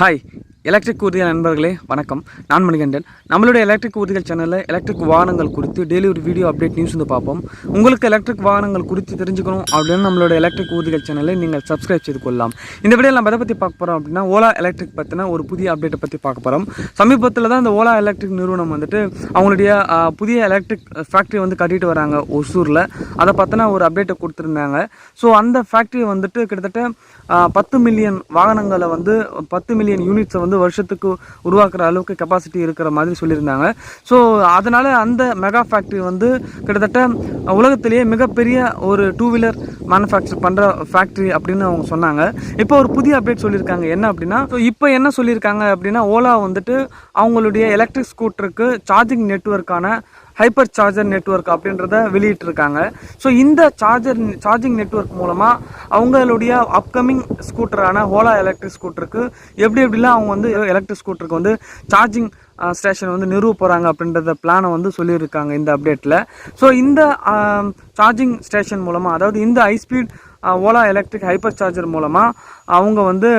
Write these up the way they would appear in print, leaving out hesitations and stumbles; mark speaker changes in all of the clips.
Speaker 1: Hi. Electric Oorthigal நண்பர்களே வணக்கம். நான் மணிகண்டன். நம்மளுடைய Electric Oorthigal சேனல்ல எலக்ட்ரிக் வாகனங்கள் குறித்து டெய்லி ஒரு வீடியோ அப்டேட் நியூஸ் வந்து பார்ப்போம். உங்களுக்கு எலக்ட்ரிக் வாகனங்கள் குறித்து தெரிஞ்சுக்கணும் அப்படினா நம்மளுடைய Electric Oorthigal சேனலை நீங்கள் Subscribe செய்து கொள்ளலாம். இந்த வீடியோல நம்ம எதை பத்தி பார்க்க போறோம் அப்படினா ஓலா எலக்ட்ரிக் பத்தின ஒரு புதிய அப்டேட் பத்தி பார்க்க போறோம். சமீபத்துல தான் இந்த ஓலா எலக்ட்ரிக் நிறுவனம் வந்துட்டு அவங்களுடைய புதிய எலக்ட்ரிக் ஃபேக்டரி வந்து கட்டிட்டு வராங்க ஒசூர்ல. அத பத்தின ஒரு அப்டேட் கொடுத்திருந்தாங்க. சோ அந்த ஃபேக்டரி வந்துட்டு கிட்டத்தட்ட 10 மில்லியன் வாகனங்களை வந்து 10 மில்லியன் யூனிட்ஸ் வந்து வருஷத்துக்கு உருவாக்குற அளவுக்கு கெபாசிட்டி இருக்கிற மாதிரி சொல்லியிருந்தாங்க. ஸோ அதனால அந்த மெகா ஃபேக்டரி வந்து கிட்டத்தட்ட உலகத்திலேயே மிகப்பெரிய ஒரு 2 வீலர் மேனுஃபேக்சர் பண்ணுற ஃபேக்டரி அப்படின்னு அவங்க சொன்னாங்க. இப்போ ஒரு புதிய அப்டேட் சொல்லியிருக்காங்க. என்ன அப்படின்னா, ஸோ இப்போ என்ன சொல்லியிருக்காங்க அப்படின்னா, ஓலா வந்துட்டு அவங்களுடைய எலக்ட்ரிக் ஸ்கூட்டருக்கு சார்ஜிங் நெட்வொர்க்கான ஹைப்பர் சார்ஜர் நெட்வொர்க் அப்படின்றத வெளியிட்டிருக்காங்க. ஸோ இந்த சார்ஜிங் நெட்வொர்க் மூலமாக அவங்களுடைய அப்கமிங் ஸ்கூட்டரான ஓலா எலக்ட்ரிக் ஸ்கூட்டருக்கு எப்படிலாம் அவங்க வந்து எலக்ட்ரிக் ஸ்கூட்டருக்கு வந்து சார்ஜிங் ஸ்டேஷன் வந்து நிறுவ போகிறாங்க அப்படின்றத பிளானை வந்து சொல்லியிருக்காங்க இந்த அப்டேட்டில். ஸோ இந்த சார்ஜிங் ஸ்டேஷன் மூலமாக, அதாவது இந்த high speed Ola electric hyper charger மூலமாக அவங்க வந்து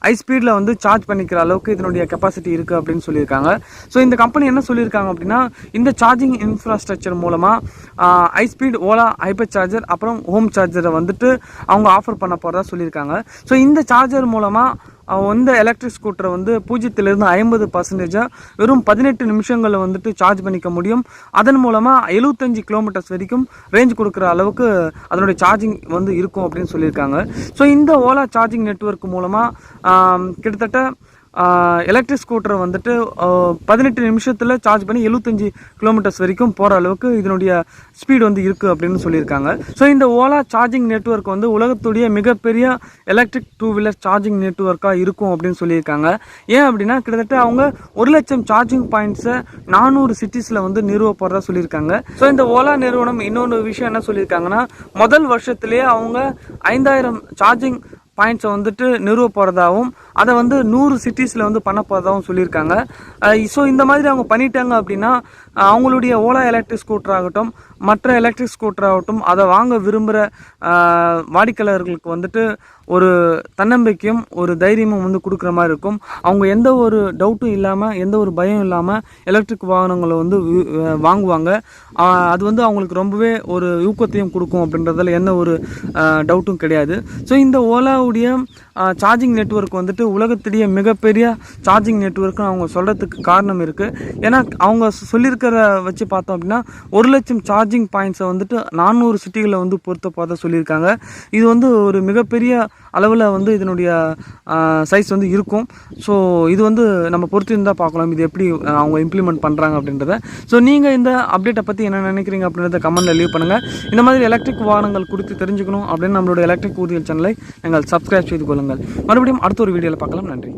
Speaker 1: ஹை ஸ்பீடில் வந்து சார்ஜ் பண்ணிக்கிற அளவுக்கு இதனுடைய கெப்பாசிட்டி இருக்குது அப்படின்னு சொல்லியிருக்காங்க. ஸோ இந்த கம்பெனி என்ன சொல்லியிருக்காங்க அப்படின்னா, இந்த சார்ஜிங் இன்ஃப்ராஸ்ட்ரக்சர் மூலமாக high speed Ola hyper charger அப்புறம் ஹோம் சார்ஜரை வந்துட்டு அவங்க ஆஃபர் பண்ண போகிறதா சொல்லியிருக்காங்க. ஸோ இந்த சார்ஜர் மூலமாக இந்த எலக்ட்ரிக் ஸ்கூட்டரை வந்து 0% 50% வெறும் 18 நிமிஷங்களில் வந்துட்டு சார்ஜ் பண்ணிக்க முடியும். அதன் மூலமாக 75 கிலோமீட்டர்ஸ் வரைக்கும் ரேஞ்ச் கொடுக்குற அளவுக்கு அதனுடைய சார்ஜிங் வந்து இருக்கும் அப்படின்னு சொல்லியிருக்காங்க. ஸோ இந்த ஓலா சார்ஜிங் நெட்வொர்க் மூலமாக கிட்டத்தட்ட எலக்ட்ரிக் ஸ்கூட்டரை வந்துட்டு 18 நிமிஷத்தில் சார்ஜ் பண்ணி 75 கிலோமீட்டர்ஸ் வரைக்கும் போகிற அளவுக்கு இதனுடைய ஸ்பீடு வந்து இருக்குது அப்படின்னு சொல்லியிருக்காங்க. ஸோ இந்த ஓலா சார்ஜிங் நெட்வொர்க் வந்து உலகத்துடைய மிகப்பெரிய எலக்ட்ரிக் 2 வீலர் சார்ஜிங் நெட்வொர்க்காக இருக்கும் அப்படின்னு சொல்லியிருக்காங்க. ஏன் அப்படின்னா, கிட்டத்தட்ட அவங்க 1,00,000 சார்ஜிங் பாயிண்ட்ஸை 400 சிட்டிஸில் வந்து நிறுவ போகிறதா சொல்லியிருக்காங்க. ஸோ இந்த ஓலா நிறுவனம் இன்னொன்று விஷயம் என்ன சொல்லியிருக்காங்கன்னா, முதல் வருஷத்துலேயே அவங்க 5,000 சார்ஜிங் பாயிண்ட்ஸை வந்துட்டு நிறுவ போகிறதாகவும் அதை வந்து 100 சிட்டிஸில் வந்து பண்ண போகிறதாகவும் சொல்லியிருக்காங்க. ஸோ இந்த மாதிரி அவங்க பண்ணிட்டாங்க அப்படின்னா, அவங்களுடைய ஓலா எலக்ட்ரிக் ஸ்கூட்டர் ஆகட்டும், மற்ற எலக்ட்ரிக் ஸ்கூட்டர் ஆகட்டும், அதை வாங்க விரும்புகிற வாடிக்கையாளர்களுக்கு வந்துட்டு ஒரு தன்னம்பிக்கையும் ஒரு தைரியமும் வந்து கொடுக்குற மாதிரி இருக்கும். அவங்க எந்த ஒரு டவுட்டும் இல்லாமல், எந்த ஒரு பயம் இல்லாமல் எலக்ட்ரிக் வாகனங்களை வந்து வாங்குவாங்க. அது வந்து அவங்களுக்கு ரொம்பவே ஒரு ஊக்கத்தையும் கொடுக்கும் அப்படின்றதில் எந்த ஒரு டவுட்டும் கிடையாது. ஸோ இந்த ஓலாவுடைய சார்ஜிங் நெட்வொர்க் வந்துட்டு உலகத்திலேயே மிகப்பெரிய சார்ஜிங் நெட்வொர்க்குன்னு அவங்க சொல்கிறதுக்கு காரணம் இருக்குது. ஏன்னா அவங்க சொல்லியிருக்கிற வச்சு பார்த்தோம் அப்படின்னா 1,00,000 சார்ஜிங் பாயிண்ட்ஸை வந்துட்டு 400 சிட்டிகளில் வந்து பொறுத்த பார்த்தா சொல்லியிருக்காங்க. இது வந்து ஒரு மிகப்பெரிய அளவில் வந்து இதனுடைய சைஸ் வந்து இருக்கும். ஸோ இது வந்து நம்ம பொறுத்து இருந்தால் பார்க்கலாம் இது எப்படி அவங்க இம்ப்ளிமெண்ட் பண்ணுறாங்க அப்படின்றத. ஸோ நீங்கள் இந்த அப்டேட்டை பற்றி என்ன நினைக்கிறீங்க அப்படின்றத கமெண்ட்டில் லீவ் பண்ணுங்கள். இந்த மாதிரி எலக்ட்ரிக் வாகனங்கள் குறித்து தெரிஞ்சுக்கணும் அப்படின்னு நம்மளோட எலக்ட்ரிக் ஊர்திகள் சேனலை நீங்கள் சப்ஸ்கிரைப் செய்து கொள்ளுங்கள். மறுபடியும் அடுத்த ஒரு வீடியோவில் பார்க்கலாம். நன்றி.